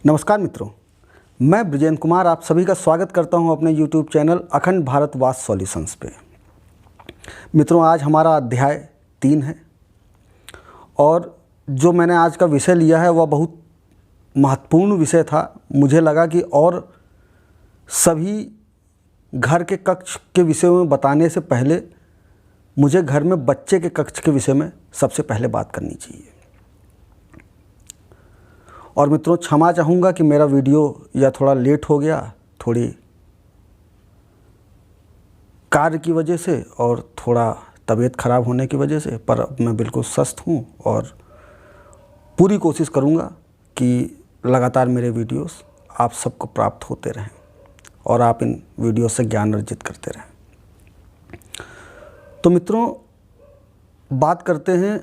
नमस्कार मित्रों, मैं ब्रिजेंद्र कुमार आप सभी का स्वागत करता हूं अपने YouTube चैनल अखंड भारत वास्तु सॉल्यूशंस पे। मित्रों, आज हमारा अध्याय 3 है और जो मैंने आज का विषय लिया है वह बहुत महत्वपूर्ण विषय था। मुझे लगा कि और सभी घर के कक्ष के विषयों में बताने से पहले मुझे घर में बच्चे के कक्ष के विषय में सबसे पहले बात करनी चाहिए। और मित्रों, क्षमा चाहूँगा कि मेरा वीडियो या थोड़ा लेट हो गया, थोड़ी कार्य की वजह से और थोड़ा तबीयत ख़राब होने की वजह से, पर अब मैं बिल्कुल स्वस्थ हूँ और पूरी कोशिश करूँगा कि लगातार मेरे वीडियोस आप सबको प्राप्त होते रहें और आप इन वीडियो से ज्ञान अर्जित करते रहें। तो मित्रों, बात करते हैं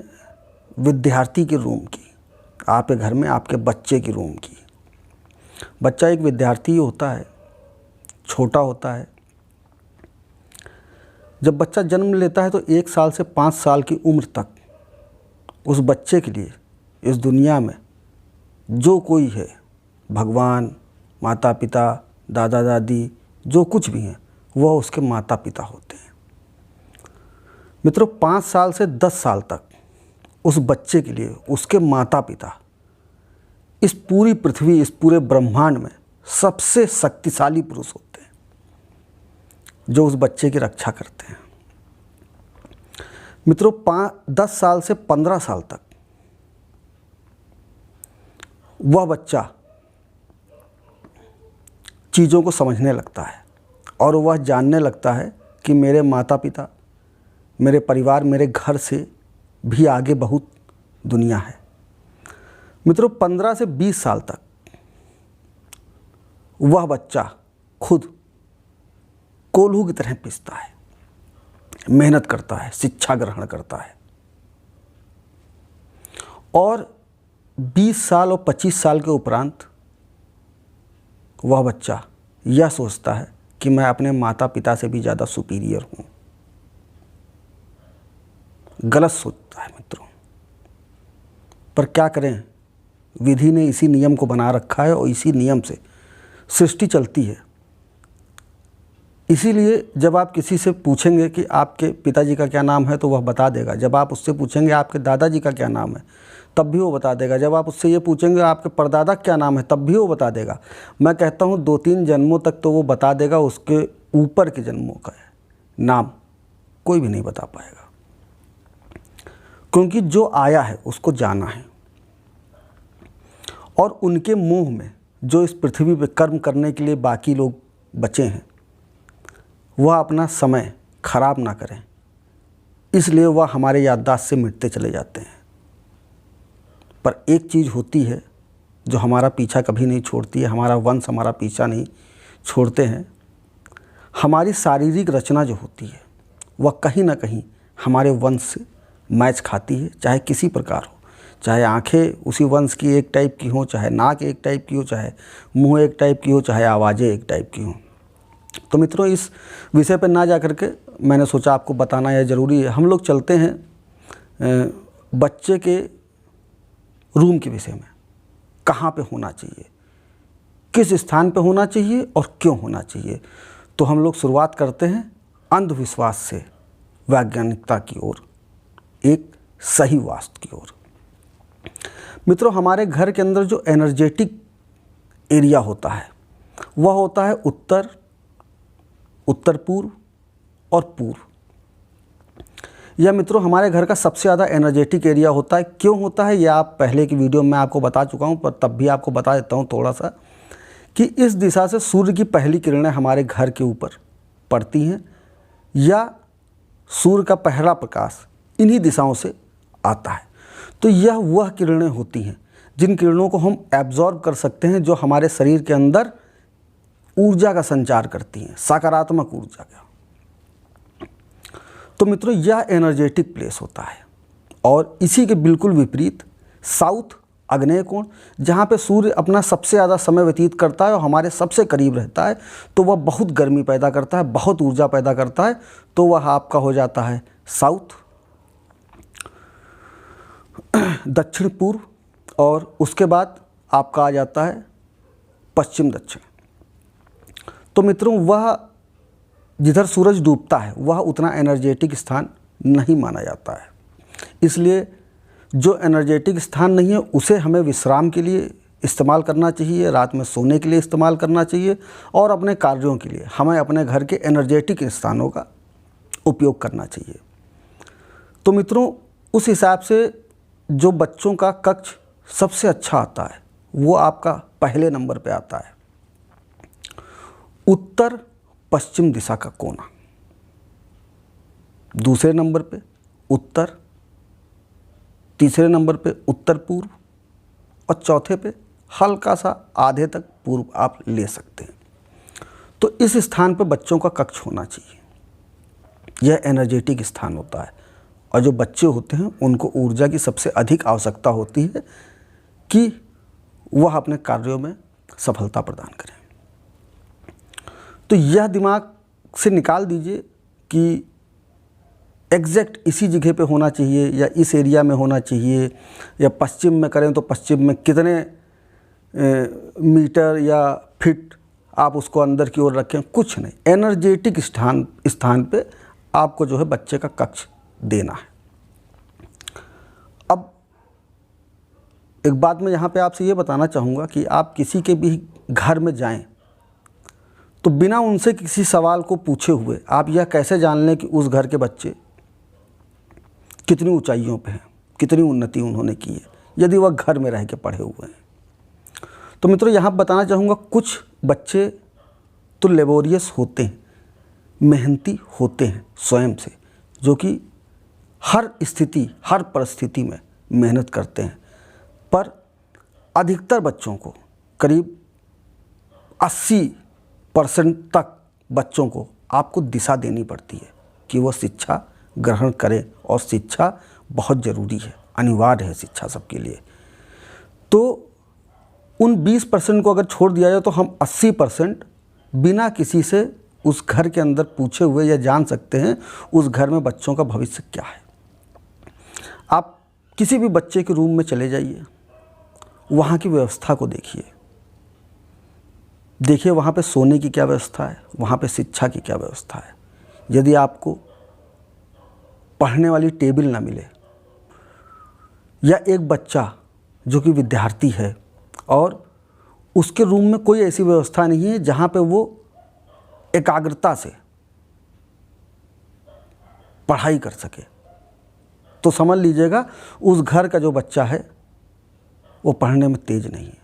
विद्यार्थी के रूम की, आपके घर में आपके बच्चे की रूम की। बच्चा एक विद्यार्थी होता है, छोटा होता है। जब बच्चा जन्म लेता है तो 1 साल से 5 साल की उम्र तक उस बच्चे के लिए इस दुनिया में जो कोई है, भगवान, माता पिता, दादा दादी, जो कुछ भी हैं, वह उसके माता पिता होते हैं। मित्रों, 5 साल से 10 साल तक उस बच्चे के लिए उसके माता पिता इस पूरी पृथ्वी, इस पूरे ब्रह्मांड में सबसे शक्तिशाली पुरुष होते हैं जो उस बच्चे की रक्षा करते हैं। मित्रों, 10 साल से 15 साल तक वह बच्चा चीज़ों को समझने लगता है और वह जानने लगता है कि मेरे माता पिता, मेरे परिवार, मेरे घर से भी आगे बहुत दुनिया है। मित्रों, 15 से 20 साल तक वह बच्चा खुद कोल्हू की तरह पिसता है, मेहनत करता है, शिक्षा ग्रहण करता है और 20 साल और 25 साल के उपरांत वह बच्चा यह सोचता है कि मैं अपने माता पिता से भी ज़्यादा सुपीरियर हूँ। गलत सोचता है मित्रों, पर क्या करें, विधि ने इसी नियम को बना रखा है और इसी नियम से सृष्टि चलती है। इसीलिए जब आप किसी से पूछेंगे कि आपके पिताजी का क्या नाम है तो वह बता देगा। जब आप उससे पूछेंगे आपके दादाजी का क्या नाम है तब भी वो बता देगा। जब आप उससे ये पूछेंगे आपके परदादा क्या नाम है तब भी वो बता देगा। मैं कहता हूँ 2-3 जन्मों तक तो वो बता देगा, उसके ऊपर के जन्मों का नाम कोई भी नहीं बता पाएगा, क्योंकि जो आया है उसको जाना है। और उनके मुंह में जो इस पृथ्वी पे कर्म करने के लिए बाकी लोग बचे हैं, वह अपना समय खराब ना करें, इसलिए वह हमारे याददाश्त से मिटते चले जाते हैं। पर एक चीज़ होती है जो हमारा पीछा कभी नहीं छोड़ती है, हमारा वंश हमारा पीछा नहीं छोड़ते हैं। हमारी शारीरिक रचना जो होती है वह कहीं ना कहीं हमारे वंश से मैच खाती है, चाहे किसी प्रकार हो, चाहे आंखें उसी वंश की एक टाइप की हो, चाहे नाक एक टाइप की हो, चाहे मुंह एक टाइप की हो, चाहे आवाज़ें एक टाइप की हो। तो मित्रों, इस विषय पर ना जा करके मैंने सोचा आपको बताना यह ज़रूरी है। हम लोग चलते हैं बच्चे के रूम के विषय में। कहाँ पे होना चाहिए, किस स्थान पे होना चाहिए और क्यों होना चाहिए। तो हम लोग शुरुआत करते हैं अंधविश्वास से वैज्ञानिकता की ओर, एक सही वास्तु की ओर। मित्रों, हमारे घर के अंदर जो एनर्जेटिक एरिया होता है वह होता है उत्तर, उत्तर पूर्व और पूर्व। यह मित्रों हमारे घर का सबसे ज़्यादा एनर्जेटिक एरिया होता है। क्यों होता है यह आप पहले की वीडियो में आपको बता चुका हूँ, पर तब भी आपको बता देता हूँ थोड़ा सा, कि इस दिशा से सूर्य की पहली किरणें हमारे घर के ऊपर पड़ती हैं या सूर्य का पहला प्रकाश इन्हीं दिशाओं से आता है। तो यह वह किरणें होती हैं जिन किरणों को हम एब्जॉर्ब कर सकते हैं, जो हमारे शरीर के अंदर ऊर्जा का संचार करती हैं, सकारात्मक ऊर्जा का। तो मित्रों, यह एनर्जेटिक प्लेस होता है। और इसी के बिल्कुल विपरीत साउथ, आग्नेय कोण, जहाँ पे सूर्य अपना सबसे ज़्यादा समय व्यतीत करता है और हमारे सबसे करीब रहता है, तो वह बहुत गर्मी पैदा करता है, बहुत ऊर्जा पैदा करता है। तो वह आपका हो जाता है साउथ। दक्षिण पूर्व और उसके बाद आपका आ जाता है पश्चिम दक्षिण। तो मित्रों, वह जिधर सूरज डूबता है वह उतना एनर्जेटिक स्थान नहीं माना जाता है। इसलिए जो एनर्जेटिक स्थान नहीं है उसे हमें विश्राम के लिए इस्तेमाल करना चाहिए, रात में सोने के लिए इस्तेमाल करना चाहिए, और अपने कार्यों के लिए हमें अपने घर के एनर्जेटिक स्थानों का उपयोग करना चाहिए। तो मित्रों, उस हिसाब से जो बच्चों का कक्ष सबसे अच्छा आता है वो आपका पहले नंबर पे आता है उत्तर पश्चिम दिशा का कोना, दूसरे नंबर पे उत्तर, तीसरे नंबर पे उत्तर पूर्व, और चौथे पे हल्का सा आधे तक पूर्व आप ले सकते हैं। तो इस स्थान पे बच्चों का कक्ष होना चाहिए। यह एनर्जेटिक स्थान होता है, और जो बच्चे होते हैं उनको ऊर्जा की सबसे अधिक आवश्यकता होती है कि वह अपने कार्यों में सफलता प्रदान करें। तो यह दिमाग से निकाल दीजिए कि एग्जैक्ट इसी जगह पे होना चाहिए या इस एरिया में होना चाहिए, या पश्चिम में करें तो पश्चिम में कितने मीटर या फिट आप उसको अंदर की ओर रखें, कुछ नहीं। एनर्जेटिक स्थान पे आपको जो है बच्चे का कक्ष देना है। अब एक बात मैं यहाँ पे आपसे ये बताना चाहूँगा कि आप किसी के भी घर में जाएं तो बिना उनसे किसी सवाल को पूछे हुए आप यह कैसे जान लें कि उस घर के बच्चे कितनी ऊंचाइयों पे हैं, कितनी उन्नति उन्होंने की है, यदि वह घर में रह के पढ़े हुए हैं। तो मित्रों, यहाँ बताना चाहूँगा, कुछ बच्चे तो लेबोरियस होते हैं, मेहनती होते हैं स्वयं से, जो कि हर स्थिति हर परिस्थिति में मेहनत करते हैं, पर अधिकतर बच्चों को करीब 80% तक बच्चों को आपको दिशा देनी पड़ती है कि वो शिक्षा ग्रहण करें, और शिक्षा बहुत ज़रूरी है, अनिवार्य है शिक्षा सबके लिए। तो उन 20% को अगर छोड़ दिया जाए तो हम 80% बिना किसी से उस घर के अंदर पूछे हुए या जान सकते हैं उस घर में बच्चों का भविष्य क्या है। आप किसी भी बच्चे के रूम में चले जाइए, वहाँ की व्यवस्था को देखिए वहाँ पे सोने की क्या व्यवस्था है, वहाँ पे शिक्षा की क्या व्यवस्था है। यदि आपको पढ़ने वाली टेबल ना मिले, या एक बच्चा जो कि विद्यार्थी है और उसके रूम में कोई ऐसी व्यवस्था नहीं है जहाँ पे वो एकाग्रता से पढ़ाई कर सके, तो समझ लीजिएगा उस घर का जो बच्चा है वो पढ़ने में तेज नहीं है।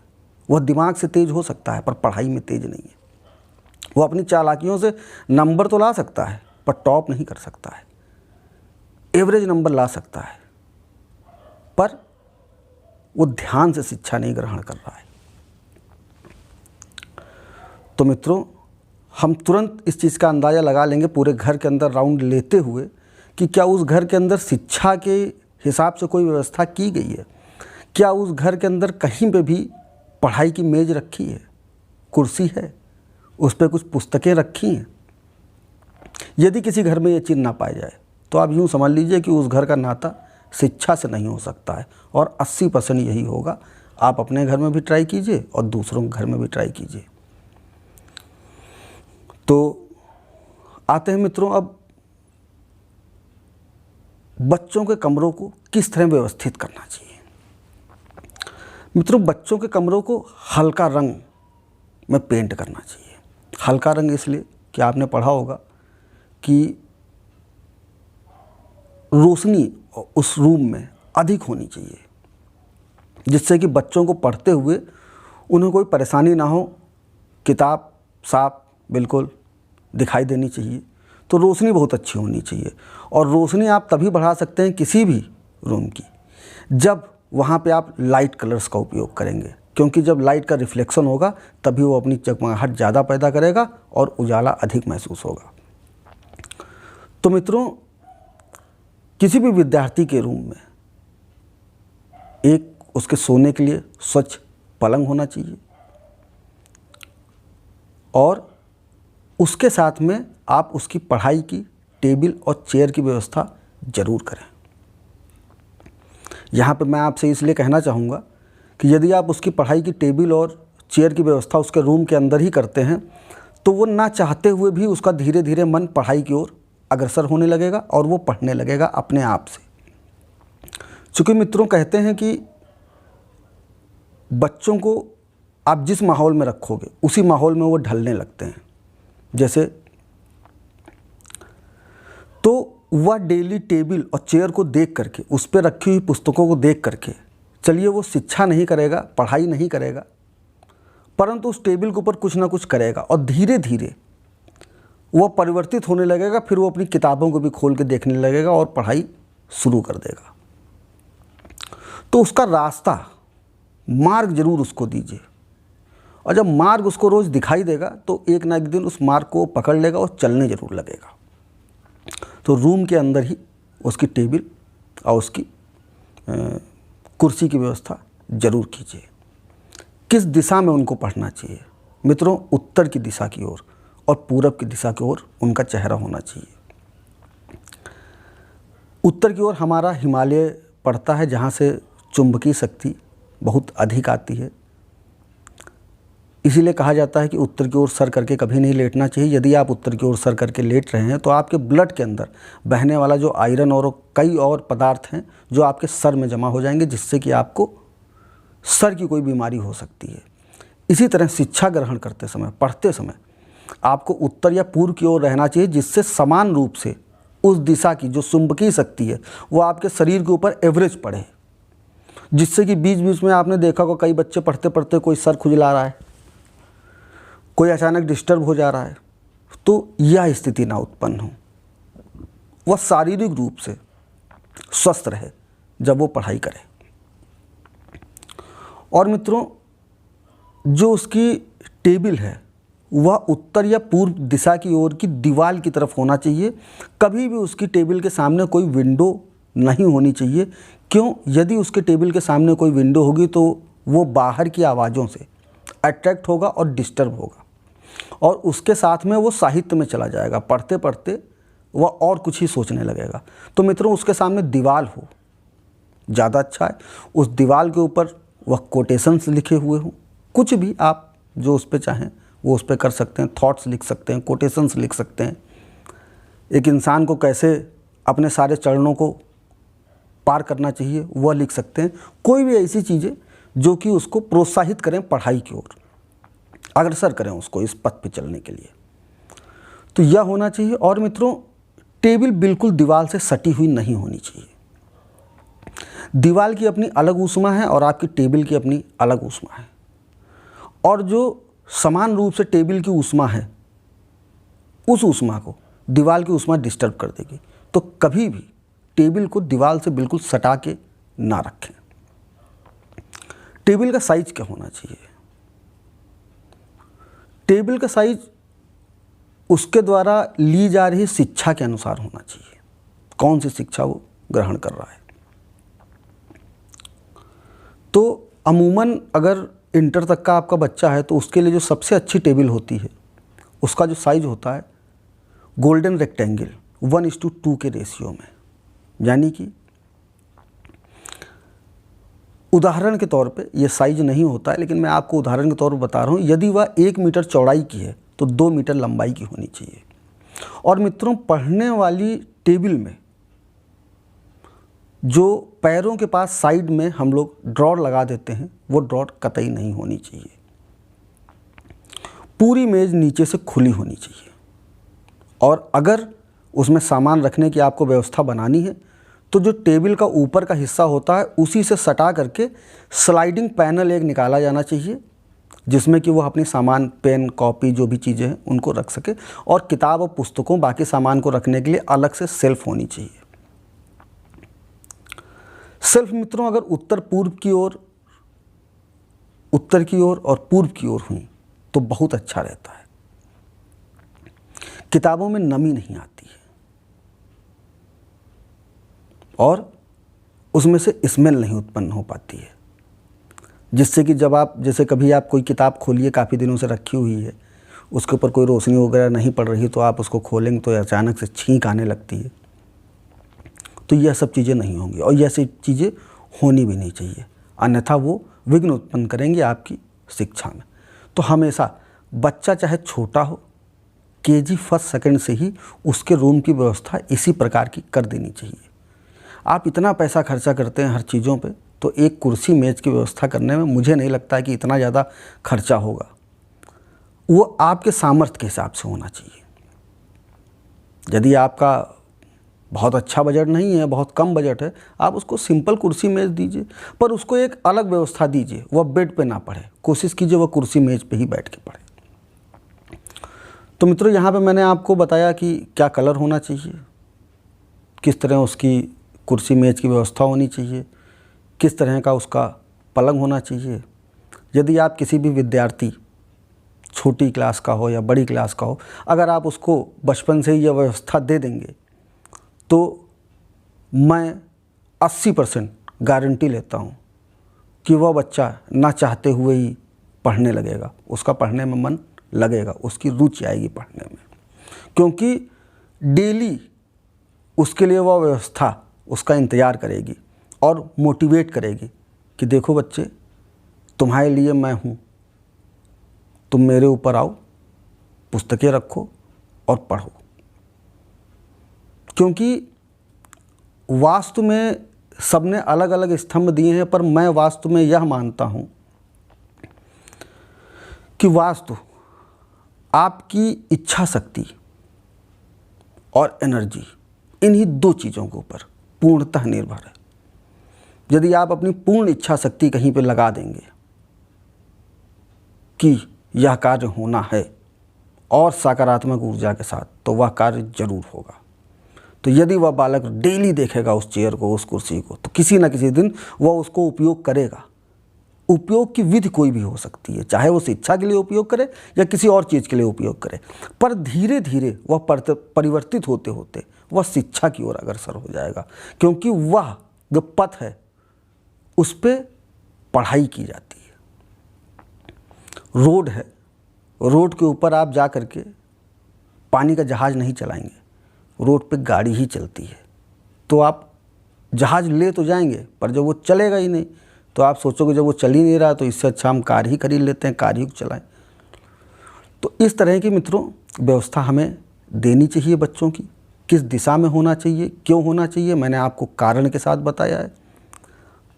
वह दिमाग से तेज हो सकता है पर पढ़ाई में तेज नहीं है। वो अपनी चालाकियों से नंबर तो ला सकता है पर टॉप नहीं कर सकता है, एवरेज नंबर ला सकता है, पर वो ध्यान से शिक्षा नहीं ग्रहण कर रहा है। तो मित्रों, हम तुरंत इस चीज़ का अंदाज़ा लगा लेंगे पूरे घर के अंदर राउंड लेते हुए कि क्या उस घर के अंदर शिक्षा के हिसाब से कोई व्यवस्था की गई है, क्या उस घर के अंदर कहीं पे भी पढ़ाई की मेज़ रखी है, कुर्सी है, उस पर कुछ पुस्तकें रखी हैं। यदि किसी घर में ये चीज़ ना पाई जाए तो आप यूँ समझ लीजिए कि उस घर का नाता शिक्षा से नहीं हो सकता है, और 80% यही होगा। आप अपने घर में भी ट्राई कीजिए और दूसरों के घर में भी ट्राई कीजिए। तो आते हैं मित्रों अब बच्चों के कमरों को किस तरह व्यवस्थित करना चाहिए। मित्रों, बच्चों के कमरों को हल्का रंग में पेंट करना चाहिए। हल्का रंग इसलिए कि आपने पढ़ा होगा कि रोशनी उस रूम में अधिक होनी चाहिए, जिससे कि बच्चों को पढ़ते हुए उन्हें कोई परेशानी ना हो, किताब साफ बिल्कुल दिखाई देनी चाहिए। तो रोशनी बहुत अच्छी होनी चाहिए, और रोशनी आप तभी बढ़ा सकते हैं किसी भी रूम की जब वहाँ पे आप लाइट कलर्स का उपयोग करेंगे, क्योंकि जब लाइट का रिफ्लेक्शन होगा तभी वो अपनी चमगाहट ज़्यादा पैदा करेगा और उजाला अधिक महसूस होगा। तो मित्रों, किसी भी विद्यार्थी के रूम में एक उसके सोने के लिए स्वच्छ पलंग होना चाहिए, और उसके साथ में आप उसकी पढ़ाई की टेबल और चेयर की व्यवस्था ज़रूर करें। यहाँ पे मैं आपसे इसलिए कहना चाहूँगा कि यदि आप उसकी पढ़ाई की टेबल और चेयर की व्यवस्था उसके रूम के अंदर ही करते हैं, तो वो ना चाहते हुए भी उसका धीरे धीरे मन पढ़ाई की ओर अग्रसर होने लगेगा और वो पढ़ने लगेगा अपने आप से। चूँकि मित्रों कहते हैं कि बच्चों को आप जिस माहौल में रखोगे उसी माहौल में वो ढलने लगते हैं। जैसे तो वह डेली टेबल और चेयर को देख करके, उस पर रखी हुई पुस्तकों को देख करके, चलिए वो शिक्षा नहीं करेगा, पढ़ाई नहीं करेगा, परंतु उस टेबल के ऊपर कुछ ना कुछ करेगा और धीरे धीरे वह परिवर्तित होने लगेगा। फिर वो अपनी किताबों को भी खोल के देखने लगेगा और पढ़ाई शुरू कर देगा। तो उसका रास्ता, मार्ग जरूर उसको दीजिए, और जब मार्ग उसको रोज़ दिखाई देगा तो एक ना एक दिन उस मार्ग को पकड़ लेगा और चलने ज़रूर लगेगा। तो रूम के अंदर ही उसकी टेबल और उसकी कुर्सी की व्यवस्था ज़रूर कीजिए। किस दिशा में उनको पढ़ना चाहिए मित्रों? उत्तर की दिशा की ओर और पूरब की दिशा की ओर उनका चेहरा होना चाहिए। उत्तर की ओर हमारा हिमालय पड़ता है, जहाँ से चुंबकीय शक्ति बहुत अधिक आती है। इसीलिए कहा जाता है कि उत्तर की ओर सर करके कभी नहीं लेटना चाहिए। यदि आप उत्तर की ओर सर करके लेट रहे हैं तो आपके ब्लड के अंदर बहने वाला जो आयरन और कई और पदार्थ हैं जो आपके सर में जमा हो जाएंगे, जिससे कि आपको सर की कोई बीमारी हो सकती है। इसी तरह शिक्षा ग्रहण करते समय, पढ़ते समय आपको उत्तर या पूर्व की ओर रहना चाहिए, जिससे समान रूप से उस दिशा की जो चुंबकीय शक्ति है वो आपके शरीर के ऊपर एवरेज पड़े, जिससे कि बीच बीच में आपने देखा को कई बच्चे पढ़ते पढ़ते कोई सर खुजला रहा है, कोई अचानक डिस्टर्ब हो जा रहा है। तो यह स्थिति ना उत्पन्न हो, वह शारीरिक रूप से स्वस्थ रहे जब वो पढ़ाई करे। और मित्रों, जो उसकी टेबल है वह उत्तर या पूर्व दिशा की ओर की दीवार की तरफ होना चाहिए। कभी भी उसकी टेबल के सामने कोई विंडो नहीं होनी चाहिए। क्यों? यदि उसके टेबल के सामने कोई विंडो होगी तो वो बाहर की आवाज़ों से अट्रैक्ट होगा और डिस्टर्ब होगा, और उसके साथ में वो साहित्य में चला जाएगा। पढ़ते पढ़ते वह और कुछ ही सोचने लगेगा। तो मित्रों, उसके सामने दीवार हो ज़्यादा अच्छा है। उस दीवार के ऊपर वह कोटेशंस लिखे हुए हों, कुछ भी आप जो उस पर चाहें वो उस पर कर सकते हैं। थॉट्स लिख सकते हैं, कोटेशंस लिख सकते हैं, एक इंसान को कैसे अपने सारे चरणों को पार करना चाहिए वह लिख सकते हैं। कोई भी ऐसी चीज़ें जो कि उसको प्रोत्साहित करें पढ़ाई की ओर, अग्रसर करें उसको इस पथ पे चलने के लिए, तो यह होना चाहिए। और मित्रों, टेबल बिल्कुल दीवार से सटी हुई नहीं होनी चाहिए। दीवार की अपनी अलग ऊष्मा है और आपकी टेबल की अपनी अलग ऊष्मा है, और जो समान रूप से टेबल की ऊष्मा है उस ऊष्मा को दीवार की ऊष्मा डिस्टर्ब कर देगी। तो कभी भी टेबल को दीवार से बिल्कुल सटा के ना रखें। टेबल का साइज क्या होना चाहिए? टेबल का साइज उसके द्वारा ली जा रही शिक्षा के अनुसार होना चाहिए, कौन सी शिक्षा वो ग्रहण कर रहा है। तो अमूमन अगर इंटर तक का आपका बच्चा है तो उसके लिए जो सबसे अच्छी टेबल होती है उसका जो साइज होता है गोल्डन रेक्टेंगल 1:2 के रेशियो में। यानी कि उदाहरण के तौर पे ये साइज नहीं होता है, लेकिन मैं आपको उदाहरण के तौर पर बता रहा हूँ। यदि वह 1 मीटर चौड़ाई की है तो 2 मीटर लंबाई की होनी चाहिए। और मित्रों, पढ़ने वाली टेबल में जो पैरों के पास साइड में हम लोग ड्रॉर लगा देते हैं वो ड्रॉर कतई नहीं होनी चाहिए। पूरी मेज़ नीचे से खुली होनी चाहिए। और अगर उसमें सामान रखने की आपको व्यवस्था बनानी है तो जो टेबल का ऊपर का हिस्सा होता है उसी से सटा करके स्लाइडिंग पैनल एक निकाला जाना चाहिए, जिसमें कि वो अपनी सामान, पेन, कॉपी, जो भी चीज़ें हैं उनको रख सके। और किताब और पुस्तकों, बाकी सामान को रखने के लिए अलग से सेल्फ होनी चाहिए। सेल्फ मित्रों अगर उत्तर की ओर और पूर्व की ओर हुई तो बहुत अच्छा रहता है। किताबों में नमी नहीं आती है और उसमें से स्मेल नहीं उत्पन्न हो पाती है, जिससे कि जब आप, जैसे कभी आप कोई किताब खोलिए, काफ़ी दिनों से रखी हुई है, उसके ऊपर कोई रोशनी वगैरह नहीं पड़ रही, तो आप उसको खोलेंगे तो अचानक से छींक आने लगती है। तो यह सब चीज़ें नहीं होंगी और यह सब चीज़ें होनी भी नहीं चाहिए, अन्यथा वो विघ्न उत्पन्न करेंगे आपकी शिक्षा में। तो हमेशा बच्चा चाहे छोटा हो, केजी फर्स्ट सेकंड से ही उसके रूम की व्यवस्था इसी प्रकार की कर देनी चाहिए। आप इतना पैसा खर्चा करते हैं हर चीज़ों पे, तो एक कुर्सी मेज़ की व्यवस्था करने में मुझे नहीं लगता है कि इतना ज़्यादा खर्चा होगा। वो आपके सामर्थ्य के हिसाब से होना चाहिए। यदि आपका बहुत अच्छा बजट नहीं है, बहुत कम बजट है, आप उसको सिंपल कुर्सी मेज़ दीजिए, पर उसको एक अलग व्यवस्था दीजिए। वह बेड पे ना पढ़े, कोशिश कीजिए वह कुर्सी मेज़ पे ही बैठ के पढ़े। तो मित्रों, यहाँ पे मैंने आपको बताया कि क्या कलर होना चाहिए, किस तरह उसकी कुर्सी मेज़ की व्यवस्था होनी चाहिए, किस तरह का उसका पलंग होना चाहिए। यदि आप किसी भी विद्यार्थी, छोटी क्लास का हो या बड़ी क्लास का हो, अगर आप उसको बचपन से ही यह व्यवस्था दे देंगे तो मैं 80% गारंटी लेता हूँ कि वह बच्चा ना चाहते हुए ही पढ़ने लगेगा, उसका पढ़ने में मन लगेगा, उसकी रुचि आएगी पढ़ने में, क्योंकि डेली उसके लिए वह व्यवस्था उसका इंतज़ार करेगी और मोटिवेट करेगी कि देखो बच्चे, तुम्हारे लिए मैं हूँ, तुम मेरे ऊपर आओ, पुस्तकें रखो और पढ़ो। क्योंकि वास्तु में सबने अलग अलग स्तंभ दिए हैं, पर मैं वास्तु में यह मानता हूँ कि वास्तु आपकी इच्छा शक्ति और एनर्जी, इन्हीं दो चीज़ों के ऊपर पूर्णतः निर्भर है। यदि आप अपनी पूर्ण इच्छा शक्ति कहीं पे लगा देंगे कि यह कार्य होना है और सकारात्मक ऊर्जा के साथ, तो वह कार्य जरूर होगा। तो यदि वह बालक डेली देखेगा उस चेयर को, उस कुर्सी को, तो किसी न किसी दिन वह उसको उपयोग करेगा। उपयोग की विधि कोई भी हो सकती है, चाहे वो शिक्षा के लिए उपयोग करे या किसी और चीज़ के लिए उपयोग करे, पर धीरे धीरे वह परिवर्तित होते होते वह शिक्षा की ओर अग्रसर हो जाएगा, क्योंकि वह जो पथ है उस पर पढ़ाई की जाती है। रोड है, रोड के ऊपर आप जा कर के पानी का जहाज़ नहीं चलाएंगे, रोड पे गाड़ी ही चलती है। तो आप जहाज़ ले तो जाएंगे, पर जब वो चलेगा ही नहीं तो आप सोचोगे जब वो चल ही नहीं रहा तो इससे अच्छा हम कार ही खरीद लेते हैं, कार ही चलाएं। तो इस तरह की मित्रों व्यवस्था हमें देनी चाहिए बच्चों की। किस दिशा में होना चाहिए, क्यों होना चाहिए, मैंने आपको कारण के साथ बताया है।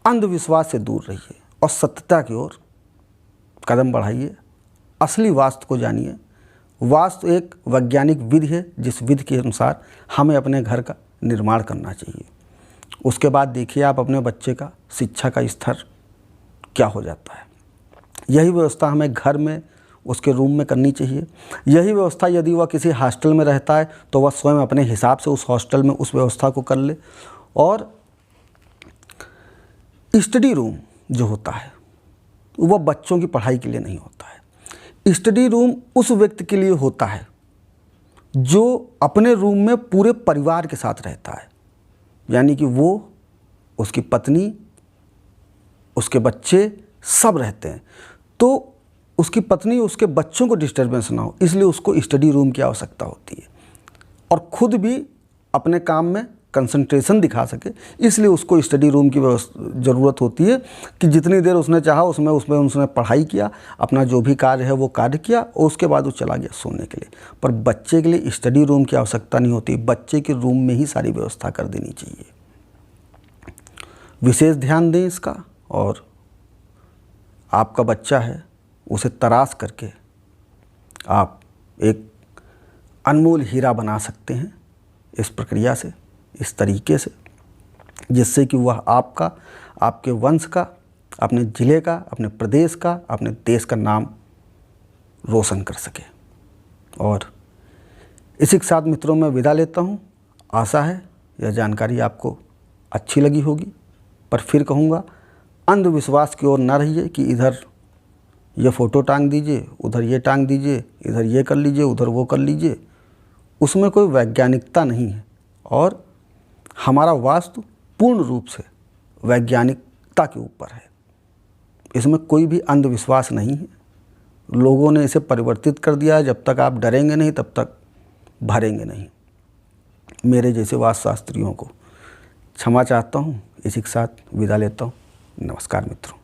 अंधविश्वास से दूर रहिए और सत्यता की ओर कदम बढ़ाइए। असली वास्तु को जानिए। वास्तु एक वैज्ञानिक विधि है, जिस विधि के अनुसार हमें अपने घर का निर्माण करना चाहिए। उसके बाद देखिए आप अपने बच्चे का शिक्षा का स्तर क्या हो जाता है। यही व्यवस्था हमें घर में, उसके रूम में करनी चाहिए। यही व्यवस्था यदि वह किसी हॉस्टल में रहता है तो वह स्वयं अपने हिसाब से उस हॉस्टल में उस व्यवस्था को कर ले। और स्टडी रूम जो होता है वह बच्चों की पढ़ाई के लिए नहीं होता है। स्टडी रूम उस व्यक्ति के लिए होता है जो अपने रूम में पूरे परिवार के साथ रहता है, यानी कि वो, उसकी पत्नी, उसके बच्चे सब रहते हैं। तो उसकी पत्नी, उसके बच्चों को डिस्टर्बेंस ना हो, इसलिए उसको स्टडी रूम की आवश्यकता होती है। और खुद भी अपने काम में कंसंट्रेशन दिखा सके, इसलिए उसको स्टडी रूम की ज़रूरत होती है कि जितनी देर उसने चाहा उसमें उसने पढ़ाई किया, अपना जो भी कार्य है वो कार्य किया और उसके बाद वो चला गया सोने के लिए। पर बच्चे के लिए स्टडी रूम की आवश्यकता नहीं होती, बच्चे के रूम में ही सारी व्यवस्था कर देनी चाहिए। विशेष ध्यान दें इसका। और आपका बच्चा है, उसे तराश करके आप एक अनमोल हीरा बना सकते हैं इस प्रक्रिया से, इस तरीके से, जिससे कि वह आपका, आपके वंश का, अपने ज़िले का, अपने प्रदेश का, अपने देश का नाम रोशन कर सके। और इसी के साथ मित्रों मैं विदा लेता हूँ। आशा है यह जानकारी आपको अच्छी लगी होगी। पर फिर कहूँगा, अंधविश्वास की ओर ना रहिए कि इधर ये फ़ोटो टांग दीजिए, उधर ये टांग दीजिए, इधर ये कर लीजिए, उधर वो कर लीजिए। उसमें कोई वैज्ञानिकता नहीं है। और हमारा वास्तु पूर्ण रूप से वैज्ञानिकता के ऊपर है, इसमें कोई भी अंधविश्वास नहीं है। लोगों ने इसे परिवर्तित कर दिया है। जब तक आप डरेंगे नहीं तब तक भरेंगे नहीं। मेरे जैसे वास्तुशास्त्रियों को क्षमा चाहता हूँ। इसी के साथ विदा लेता हूँ। नमस्कार मित्रों।